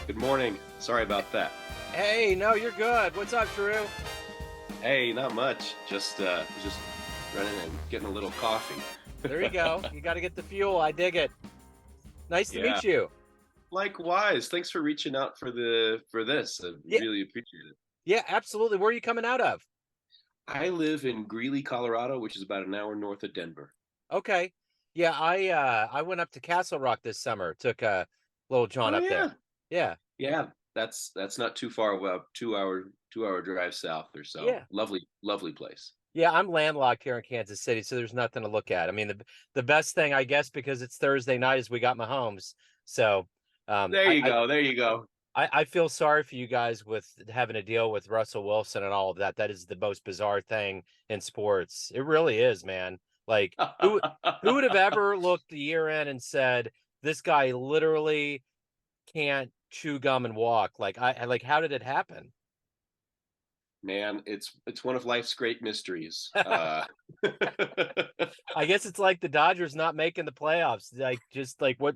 Good morning. Sorry about that. Hey, no, you're good. What's up, Drew? Hey, not much. Just running and getting a little coffee. There you go. You got to get the fuel. I dig it. Nice to Yeah. meet you. Likewise. Thanks for reaching out for this. I Yeah, really appreciate it. yeah, absolutely. Where are you coming out of? I live in Greeley, Colorado, which is about an hour north of Denver. Okay. Yeah, I went up to Castle Rock this summer. Took little John Oh up there. yeah. Yeah. Yeah. That's not too far. Well, 2 hour drive south or so. Yeah. Lovely, lovely place. Yeah, I'm landlocked here in Kansas City, so there's nothing to look at. I mean, the best thing, I guess, because it's Thursday night, is we got Mahomes. So, um, There I, you I go. There you go. I feel sorry for you guys with having to deal with Russell Wilson and all of that. That is the most bizarre thing in sports. It really is, man. Like who would have ever looked the year in and said this guy literally can't chew gum and walk? Like like how did it happen? Man, it's one of life's great mysteries. I guess it's like the Dodgers not making the playoffs. Like just like what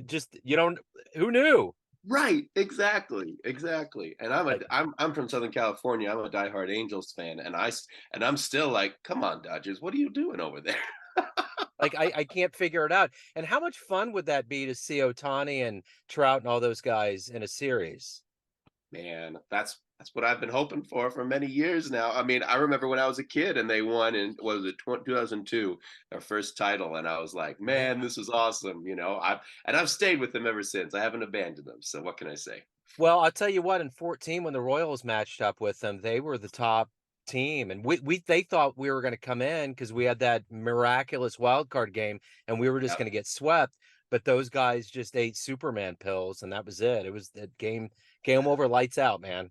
just you don't who knew? Right, exactly, exactly. And I'm a Like I'm from Southern California. I'm a diehard Angels fan, and I'm still like, come on, Dodgers, what are you doing over there? I can't figure it out. And how much fun would that be to see Otani and Trout and all those guys in a series? Man, that's what I've been hoping for many years now. I mean, I remember when I was a kid and they won in what was it 2002, their first title, and I was like, man, Yeah. this is awesome. I've stayed with them ever since. I haven't abandoned them. So what can I say? Well, I'll tell you what, in 14, when the Royals matched up with them, they were the top team. And we they thought we were going to come in because we had that miraculous wild card game and we were just Yep. going to get swept. But those guys just ate Superman pills and that was it. It was the game over, lights out, man.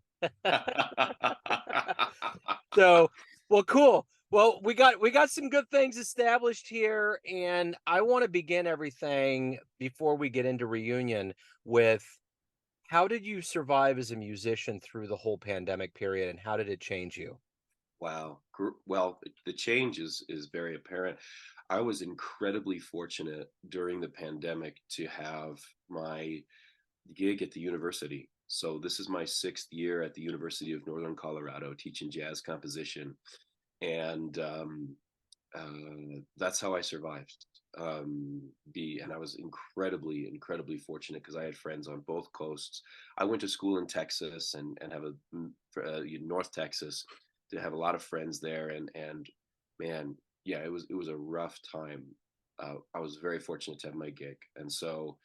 So, well, cool. Well, we got some good things established here, and I want to begin everything before we get into reunion with how did you survive as a musician through the whole pandemic period, and how did it change you? Wow. Well, the change is very apparent. I was incredibly fortunate during the pandemic to have my gig at the university. So this is my sixth year at the University of Northern Colorado teaching jazz composition, and that's how I survived. And I was incredibly fortunate because I had friends on both coasts. I went to school in Texas and have North Texas to have a lot of friends there, and man, yeah, it was a rough time. I was very fortunate to have my gig, and so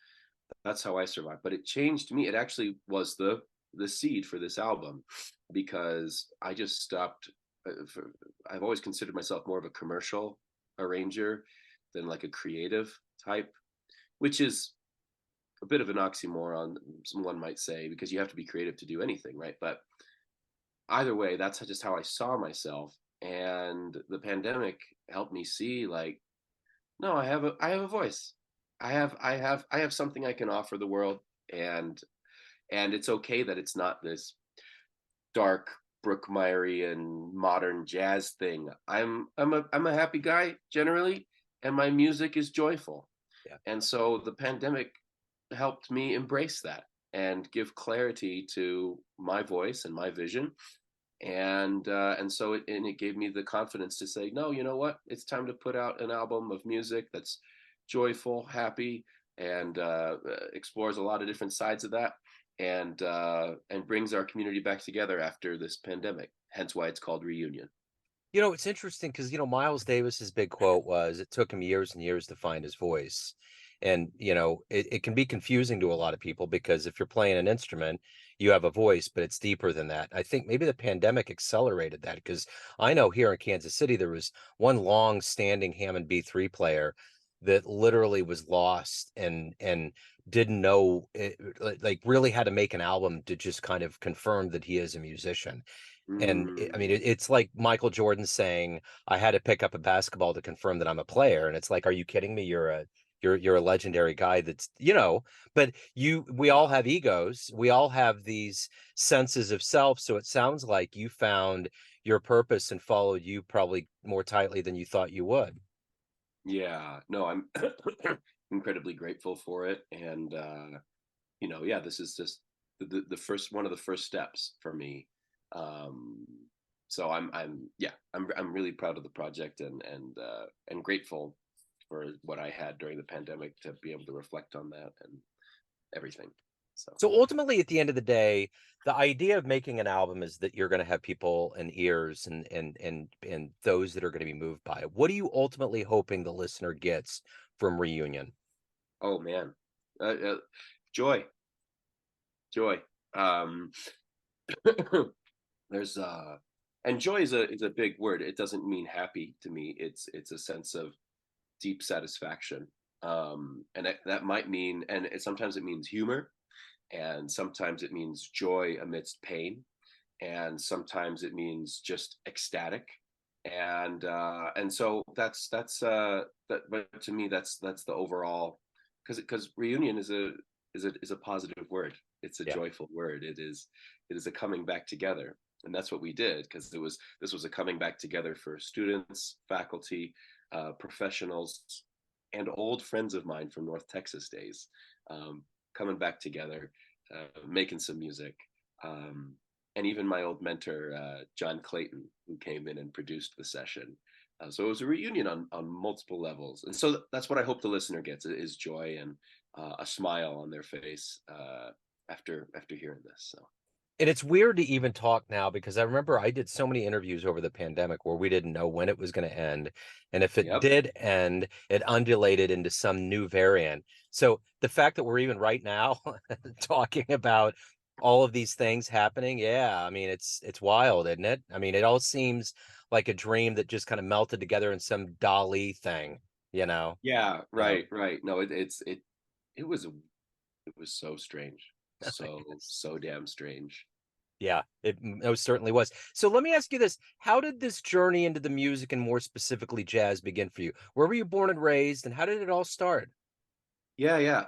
that's how I survived. But it changed me. It actually was the seed for this album because I just stopped. For, I've always considered myself more of a commercial arranger than like a creative type, which is a bit of an oxymoron, someone might say, because you have to be creative to do anything, right? But either way, that's just how I saw myself. And the pandemic helped me see, like, no, I have a voice. I have something I can offer the world, and and it's okay that it's not this dark Brookmyerian modern jazz thing. I'm a happy guy generally, and my music is joyful. Yeah. And so the pandemic helped me embrace that and give clarity to my voice and my vision. And it gave me the confidence to say, no, you know what? It's time to put out an album of music that's joyful, happy, and explores a lot of different sides of that, and brings our community back together after this pandemic. Hence why it's called Reunion. It's interesting because, Miles Davis's big quote was, it took him years and years to find his voice. And, it can be confusing to a lot of people because if you're playing an instrument, you have a voice, but it's deeper than that. I think maybe the pandemic accelerated that because I know here in Kansas City, there was one long standing Hammond B3 player that literally was lost and didn't know it, like really had to make an album to just kind of confirm that he is a musician. And I mean, Mm, it's like Michael Jordan saying, "I had to pick up a basketball to confirm that I'm a player." And it's like, are you kidding me? You're a legendary guy. But we all have egos. We all have these senses of self. So it sounds like you found your purpose and followed you probably more tightly than you thought you would. yeah, no, I'm incredibly grateful for it, and yeah, this is just the first one of the first steps for me. Um, so I'm really proud of the project and grateful for what I had during the pandemic to be able to reflect on that and everything. So So ultimately, at the end of the day, the idea of making an album is that you're going to have people and ears and those that are going to be moved by it. What are you ultimately hoping the listener gets from Reunion? oh man, joy, joy. Um, there's and joy is a big word. It doesn't mean happy to me. It's a sense of deep satisfaction. And that might mean, and sometimes it means humor, and sometimes it means joy amidst pain, and sometimes it means just ecstatic. And so but to me that's the overall, because reunion is a positive word. It's a Yeah. joyful word. It is a coming back together, and that's what we did, because this was a coming back together for students, faculty, professionals, and old friends of mine from North Texas days, coming back together, making some music. And even my old mentor, John Clayton, who came in and produced the session. So it was a reunion on multiple levels. And so that's what I hope the listener gets, is joy and a smile on their face after hearing this. So, And it's weird to even talk now because I remember I did so many interviews over the pandemic where we didn't know when it was going to end. And if it yep. did end, it undulated into some new variant. So the fact that we're even right now talking about all of these things happening, yeah, I mean it's wild, isn't it? I mean, it all seems like a dream that just kind of melted together in some Dali thing, you know. Yeah, So right, right. No, it was it was so strange. So damn strange. yeah, it most certainly was. So let me ask you this. How did this journey into the music and more specifically jazz begin for you? Where were you born and raised, and how did it all start? Yeah, yeah.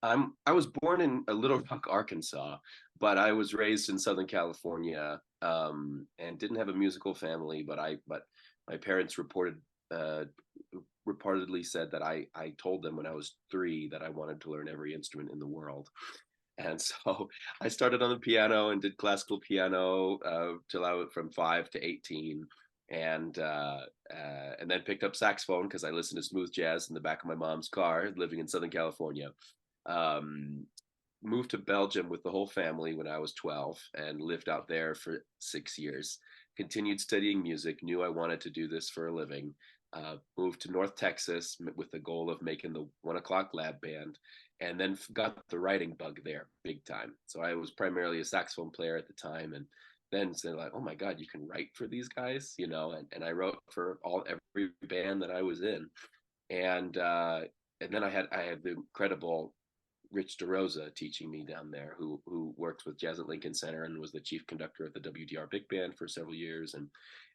I was born in Little Rock, Arkansas, but I was raised in Southern California, and didn't have a musical family. But my parents uh, reportedly said that I told them when I was 3 that I wanted to learn every instrument in the world. And so I started on the piano and did classical piano till I was from 5 to 18, and then picked up saxophone because I listened to smooth jazz in the back of my mom's car, living in Southern California. Um, Moved to Belgium with the whole family when I was 12 and lived out there for 6 years. Continued studying music, knew I wanted to do this for a living. Moved to North Texas with the goal of making the 1 o'clock lab band, and then got the writing bug there big time. So I was primarily a saxophone player at the time, and then said like, oh my God, you can write for these guys, and I wrote for every band that I was in. And then I had the incredible Rich DeRosa teaching me down there, who worked with Jazz at Lincoln Center and was the chief conductor of the WDR Big Band for several years. And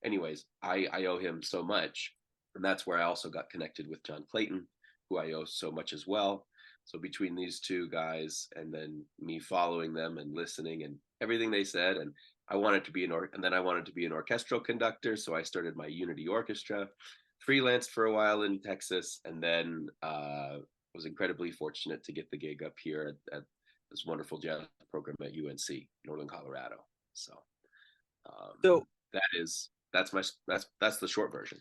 anyways, I owe him so much. And that's where I also got connected with John Clayton, who I owe so much as well. So between these two guys and then me following them and listening and everything they said, and then I wanted to be an orchestral conductor. So I started my Unity Orchestra, freelanced for a while in Texas, and then was incredibly fortunate to get the gig up here at this wonderful jazz program at UNC, Northern Colorado. So So that's the short version.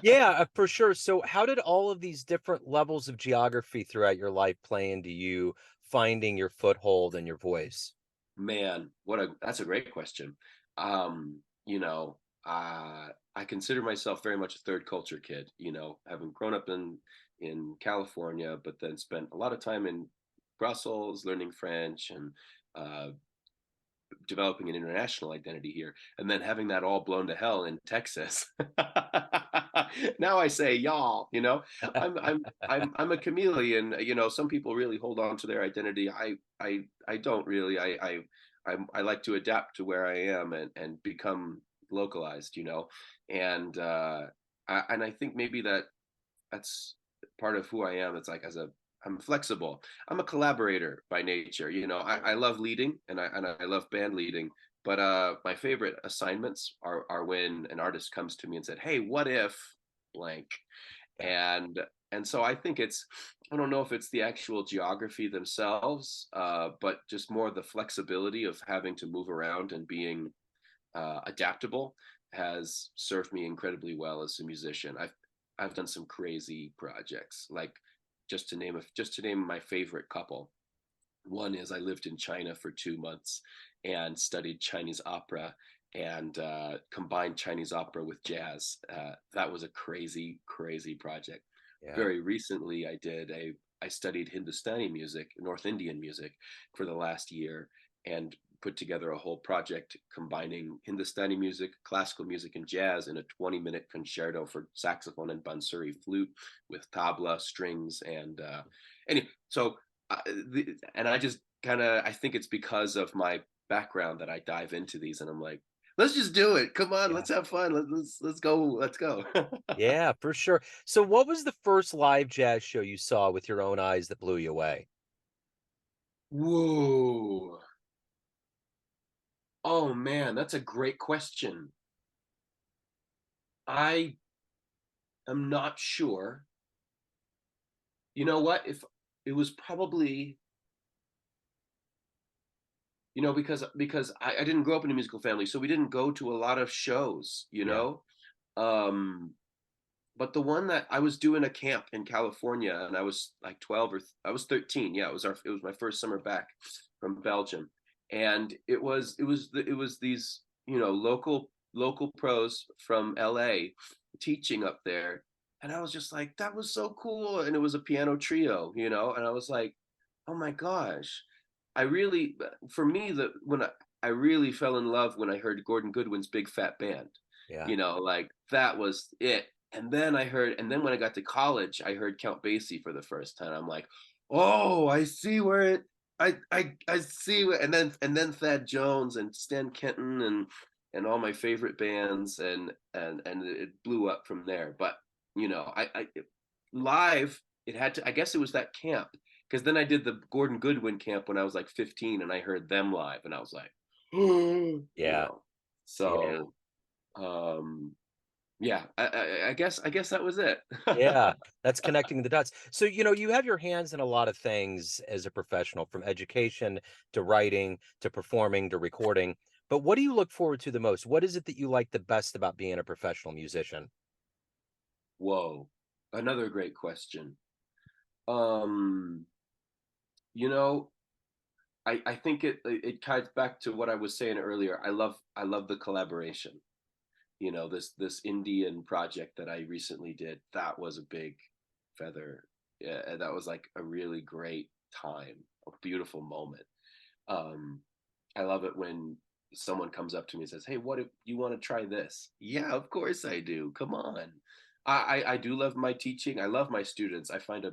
yeah, for sure. So how did all of these different levels of geography throughout your life play into you finding your foothold and your voice? Man, that's a great question. You know, I consider myself very much a third culture kid. Having grown up in California, but then spent a lot of time in Brussels learning French and uh, developing an international identity here, and then having that all blown to hell in Texas. Now I say y'all. I'm a chameleon. Some people really hold on to their identity. I don't really. I like to adapt to where I am and become localized. And I think maybe that's part of who I am. It's like I'm flexible. I'm a collaborator by nature. I love leading and I love band leading. But my favorite assignments are when an artist comes to me and said, "Hey, what if blank?" Yeah. And And so I think it's, I don't know if it's the actual geography themselves, but just more the flexibility of having to move around and being adaptable has served me incredibly well as a musician. I've done some crazy projects, like just to name my favorite couple. One is I lived in China for 2 months and studied Chinese opera and combined Chinese opera with jazz. That was a crazy, crazy project. Yeah. Very recently, I studied Hindustani music, North Indian music, for the last year, and put together a whole project combining Hindustani music, classical music, and jazz in a 20-minute concerto for saxophone and bansuri flute with tabla, strings, and anyway. So and I just kind of, I think it's because of my background that I dive into these, and I'm like, let's just do it. Come on, Yeah. let's have fun. Let's go. Let's go. Yeah, for sure. So what was the first live jazz show you saw with your own eyes that blew you away? Whoa. Oh man, that's a great question. I am not sure. You know what? If it was probably, because I didn't grow up in a musical family, so we didn't go to a lot of shows, Yeah. Um, but the one that I was doing a camp in California, and I was like 12 or I was 13. Yeah, it was my first summer back from Belgium, and it was these local pros from LA teaching up there, and I was just like, that was so cool, and it was a piano trio, and I was like, oh my gosh, I really, for me, I really fell in love when I heard Gordon Goodwin's Big Fat Band. Yeah. Like that was it. And then when I got to college, I heard Count Basie for the first time. I'm like, oh, I see where it, I see where, and then Thad Jones and Stan Kenton and all my favorite bands, and it blew up from there. But live, it had to. I guess it was that camp, because then I did the Gordon Goodwin camp when I was like 15, and I heard them live, and I was like, you Yeah. know. Yeah. So um, yeah, I guess that was it. Yeah, that's connecting the dots. So, you have your hands in a lot of things as a professional, from education to writing to performing to recording. But what do you look forward to the most? What is it that you like the best about being a professional musician? Whoa, another great question. Um, you know, I think it ties back to what I was saying earlier. I love the collaboration. This Indian project that I recently did, that was a big feather. Yeah, that was like a really great time, a beautiful moment. Um, I love it when someone comes up to me and says, "Hey, what if you want to try this?" Yeah, of course I do. Come on. I do love my teaching. I love my students. I find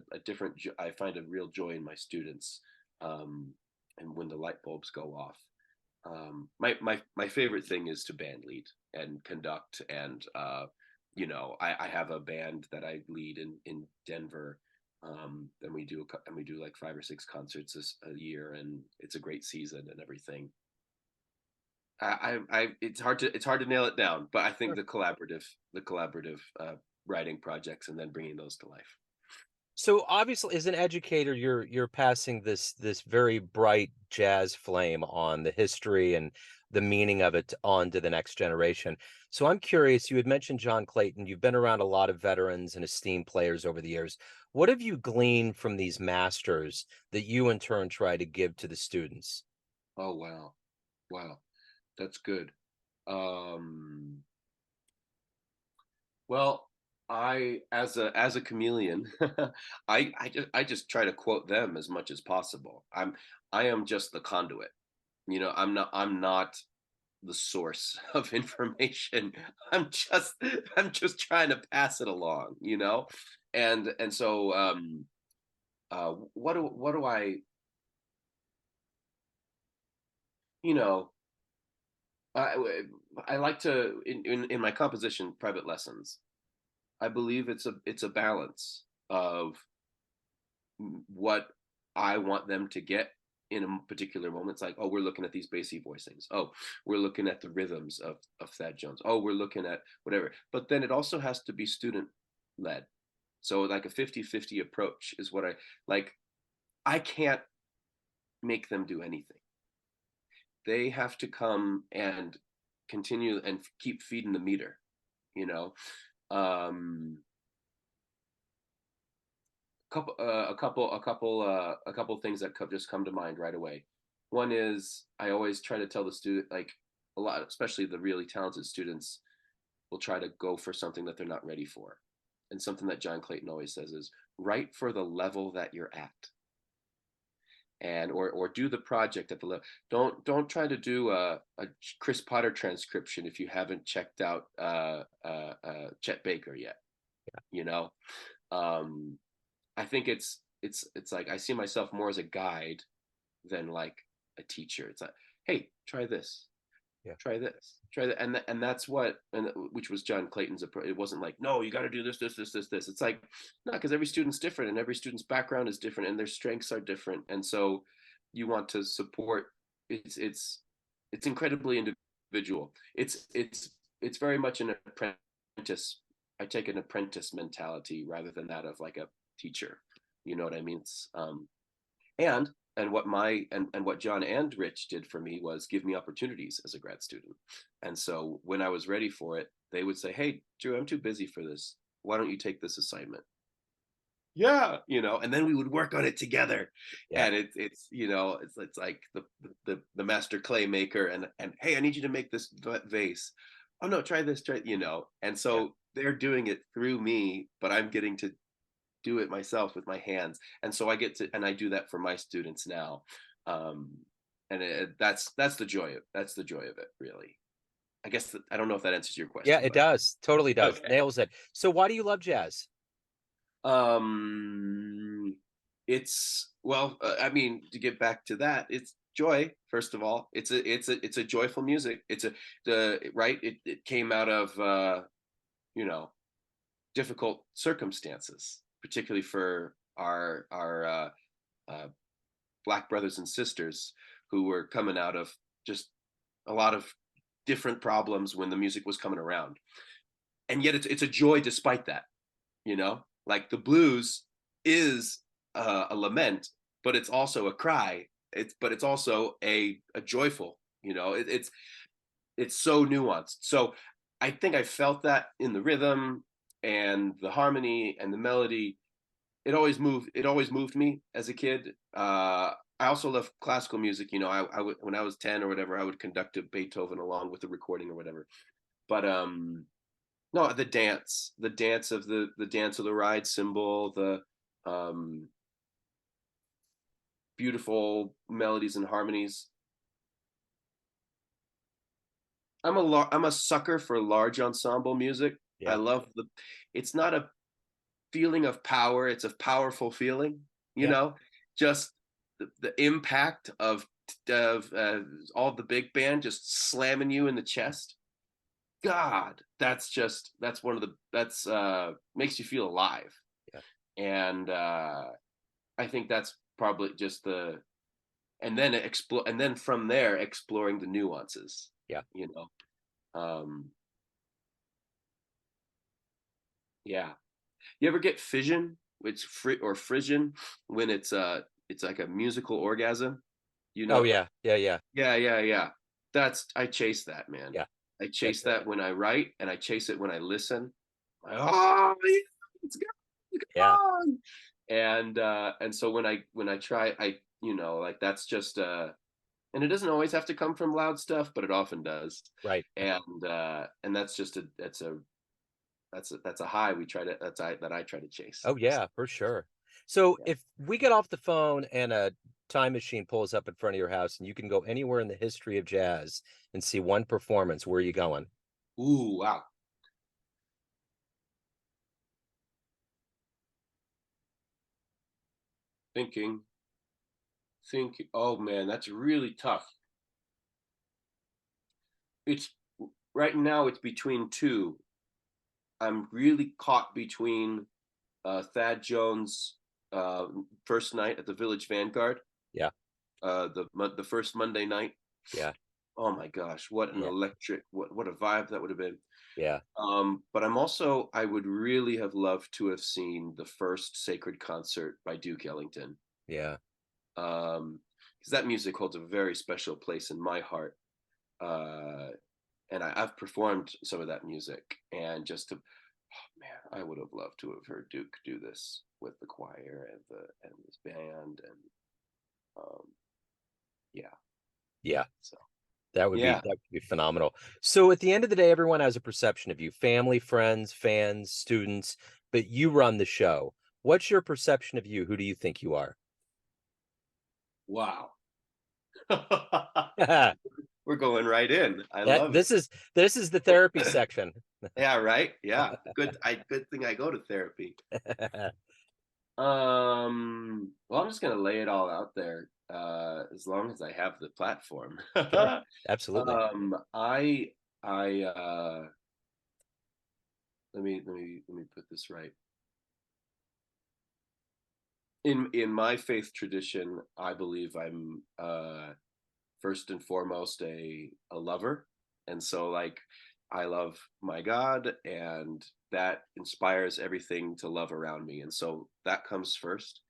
I find a real joy in my students, um, and when the light bulbs go off. My favorite thing is to band lead and conduct, and I have a band that I lead in Denver. And we do like 5 or 6 concerts a year, and it's a great season and everything. It's hard to nail it down, but I think the collaborative writing projects and then bringing those to life. So obviously, as an educator, you're passing this very bright jazz flame on the history and the meaning of it on to the next generation. So I'm curious, you had mentioned John Clayton. You've been around a lot of veterans and esteemed players over the years. What have you gleaned from these masters that you in turn try to give to the students? Oh wow, wow, that's good. Um, Well, as a chameleon, I just try to quote them as much as possible. I am just the conduit. I'm not the source of information. I'm just trying to pass it along. And so what do you know I I like to in my composition private lessons. I believe it's a balance of what I want them to get in a particular moment. It's like, oh, we're looking at these bassy voicings. Oh, we're looking at the rhythms of Thad Jones. Oh, we're looking at whatever. But then it also has to be student led. So like a 50-50 approach is what I like. I can't make them do anything. They have to come and continue and keep feeding the meter, you know. Um, a couple things that just come to mind right away. One is I always try to tell the student, like a lot, especially the really talented students, will try to go for something that they're not ready for. And something that John Clayton always says is write for the level that you're at. And or do the project at the level. Don't try to do a Chris Potter transcription if you haven't checked out Chet Baker yet. You know, um, I think it's like I see myself more as a guide than like a teacher. It's like, hey, try this, Yeah. try this, try that, and that's what, and which was John Clayton's approach. It wasn't like, no, you got to do this, this, this, this, this. It's like, no, because every student's different, and every student's background is different, and their strengths are different, and so you want to support. It's incredibly individual. It's very much an apprentice. I take an apprentice mentality rather than that of like a teacher. You know what I mean? And and what John and Rich did for me was give me opportunities as a grad student. And so when I was ready for it, they would say, "Hey, Drew, I'm too busy for this. Why don't you take this assignment?" Yeah, and then we would work on it together. Yeah. And it's it's like the master clay maker, and hey, I need you to make this vase. Oh no, try this, and Yeah. so they're doing it through me, but I'm getting to do it myself with my hands. And so I get to, and I do that for my students now. um and that's the joy of it, really. I guess I don't know if that answers your Yeah, question, it but does. Totally does. okay. Nails it. So why do you love jazz? um it's, well, I mean, to get back to that, it's joy. First of all, it's a joyful music. It's a the right it came out of you know difficult circumstances, particularly for our uh, black brothers and sisters who were coming out of just a lot of different problems when the music was coming around. And yet it's a joy despite that, like the blues is a lament, but it's also a cry. But it's also a joyful, it's so nuanced. So I think I felt that in the rhythm and the harmony and the melody. It always moved me as a kid. I also love classical music. When I was 10 or whatever, I would conduct a Beethoven along with the recording or whatever. But no, the dance of the ride cymbal, the um, beautiful melodies and harmonies. I'm a sucker for large ensemble music. I Yeah. love it's not a feeling of power, it's a powerful feeling, Yeah. just the impact of all the big band just slamming you in the chest. God, that's one of the that's makes you feel alive. Yeah. And I think that's probably just and then from there exploring the nuances, Yeah. you know. Um yeah. You ever get fission? It's or frisson when it's like a musical orgasm. You Oh know, yeah. Yeah. Yeah. yeah, yeah, yeah. I chase that, man. Yeah. I Yeah. chase that when I write, and I chase it when I listen. Like, oh, yeah, it's good. Come Yeah. on. And so when I try, like that's just and it doesn't always have to come from loud stuff, but it often does. Right. And that's just that's a high that I try to chase. Oh yeah, for sure. So Yeah. if we get off the phone and a time machine pulls up in front of your house and you can go anywhere in the history of jazz and see one performance, where are you going? Ooh, wow. Thinking, thinking. Oh man, that's really tough. It's right now. It's between two. I'm really caught between Thad Jones' first night at the Village Vanguard, Yeah. the first Monday night. Yeah. Oh my gosh, what an Yeah. electric, what a vibe that would have been. Yeah. But I would really have loved to have seen the first sacred concert by Duke Ellington. Yeah. Because that music holds a very special place in my heart. Uh, and I've performed some of that music, and oh man, I would have loved to have heard Duke do this with the choir and this band, and um, yeah, Yeah. so That yeah, would be phenomenal. So at the end of the day, everyone has a perception of you, family, friends, fans, students, but you run the show. What's your perception of you? Who do you think you are? wow. that We're going right in. I love it. this is the therapy section. Yeah, right. Yeah, good thing I go to therapy. Well, I'm just gonna lay it all out there, as long as I have the platform. Sure. Absolutely. I let me put this right. In my faith tradition, I believe I'm first and foremost a lover, and so like I love my God, and that inspires everything to love around me, and so that comes first.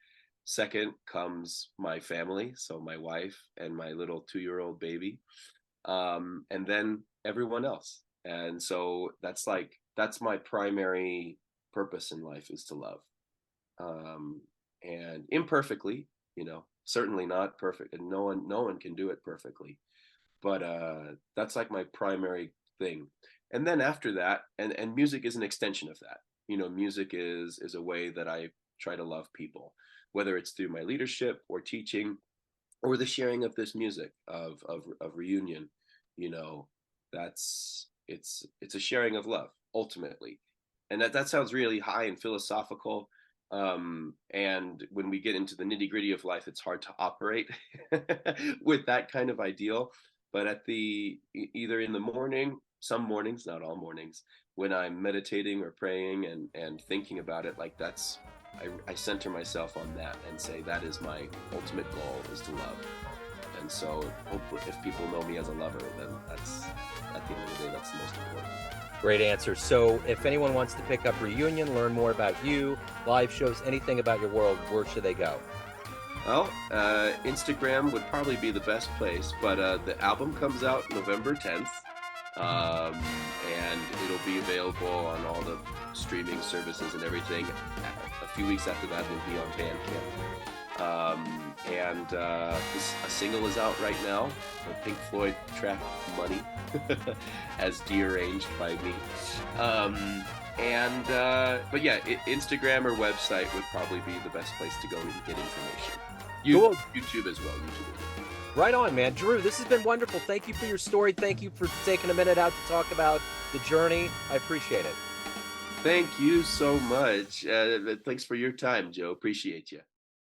Second comes my family, so my wife and my little 2-year-old baby, and then everyone else. And so that's my primary purpose in life, is to love, um, and imperfectly, certainly not perfect, and no one can do it perfectly, but that's like my primary thing. And then after that, and music is an extension of that. Music is a way that I try to love people, whether it's through my leadership or teaching, or the sharing of this music of reunion. you know it's a sharing of love ultimately, and that sounds really high and philosophical, and when we get into the nitty gritty of life, it's hard to operate with that kind of ideal. But either in the morning, some mornings, not all mornings, when I'm meditating or praying and thinking about it, like I center myself on that and say that is my ultimate goal, is to love. And so hopefully if people know me as a lover, then that's, at the end of the day, that's the most important. Great answer. So if anyone wants to pick up Reunion, learn more about you, live shows, anything about your world, where should they go? Well, Instagram would probably be the best place, but the album comes out November 10th, um, and it'll be available on all the streaming services and everything. A few weeks after that, it'll be on Bandcamp. And a single is out right now, the Pink Floyd track "Money," as de-arranged by me. But yeah, Instagram or website would probably be the best place to go and get information. Cool. YouTube as well. YouTube as well. Right on, man. Drew, this has been wonderful. Thank you for your story. Thank you for taking a minute out to talk about the journey. I appreciate it. Thank you so much. Thanks for your time, Joe. Appreciate you.